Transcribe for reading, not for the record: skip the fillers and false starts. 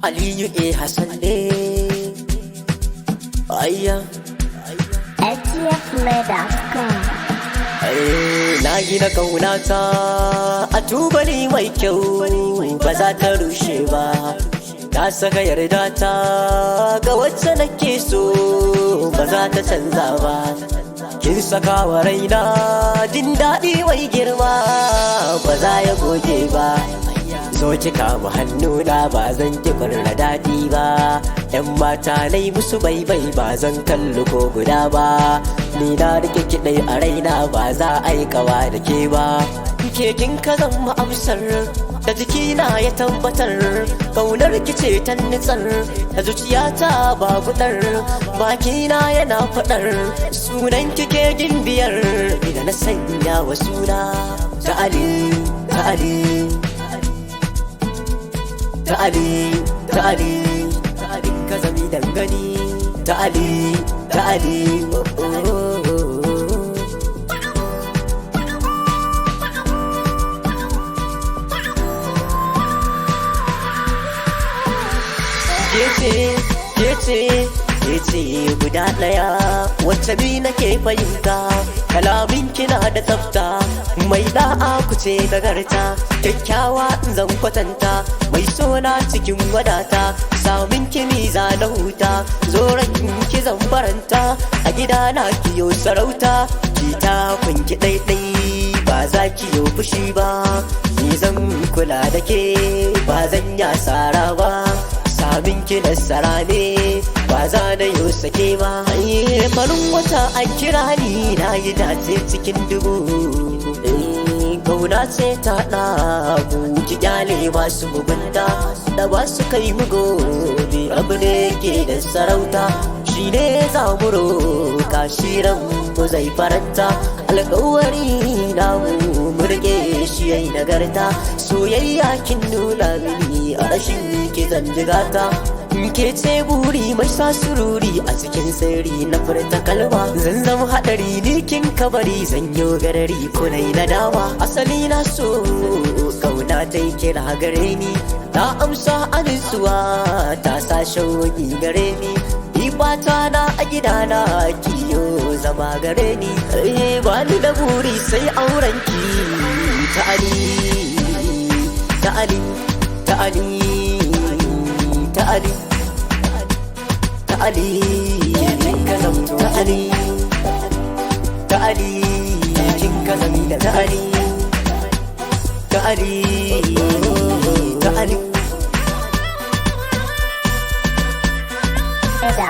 Aliyu Hassan ne. Ayya ATFplay.com. na gina kaunata a tubali mai kyau ba za ta rushe ba. Na saka yarda ta ga wacce nake so ba za ta canza ba. Kin saka wa raina jin daɗi mai girma ba za ya goge ba. Zo ki kama hannuna ba zan ki na daɗi ba. Yan mata nai musu baibai ba zan kalli ko guda ba. Ni na rike kiɗai a raina ba za a yi kawa da ke ba. Ke kin ka zama amsar da jikina ya tabbatar. Kaunar ki ce ta nitsar da zuciyata ba gudar. Bakina yana faɗar sunan kike gimbiyar. Ina na sanya wa suna ta Ali, ta Ali, ta Ali, ta Ali, ta Ali ka zami dangane. Ta Ali, ta Ali, oh, oh, oh, oh. Kece guda ɗaya wacce bi nake fahimta. Kalamin kina da tsafta, mai da'a kuce nagarta. Kyakkyawa zan kwatanta, mai sona cikin wadata. Samin kimi za na huta, zoron ki zan faranta. A gida na kiyo sarauta, kita kunki ɗaiɗai ba za ki yo fushi ba. Ni zan kula da ke ba zan yi asara ba. Samin ki nasara ne ba za na yi sake ba. Farin wata an kira ni na yi dace cikin dubu. Kauna ce ta ɗagu ki kyale masu mugunta da ba su kai mu gobe. Abu ne ke da sarauta shi ne za mu roƙa shirin mu zai faranta. Alƙawari na mu rike shi yayi nagarta. Soyayya kin nuna mini a rashin ki zan jigata. Ke ce buri mai sa sururi a cikin sirri na furta kalma. Zan zama haɗari ni kin kabari zan yi garari kunai na dama. Asali na so kauna ta yi kira gare ni. Na amsa alisuwa ta sa shauki gare ni. Ibata na a gidana kiyo zama gare ni. Ba ni da buri sai aurenki. Ta Ali, ta Ali, ta Ali, ta Ali, ta Ali, ta Ali, ta Ali, kin ka zami da ta Ali, ta Ali, ta Ali. Eda.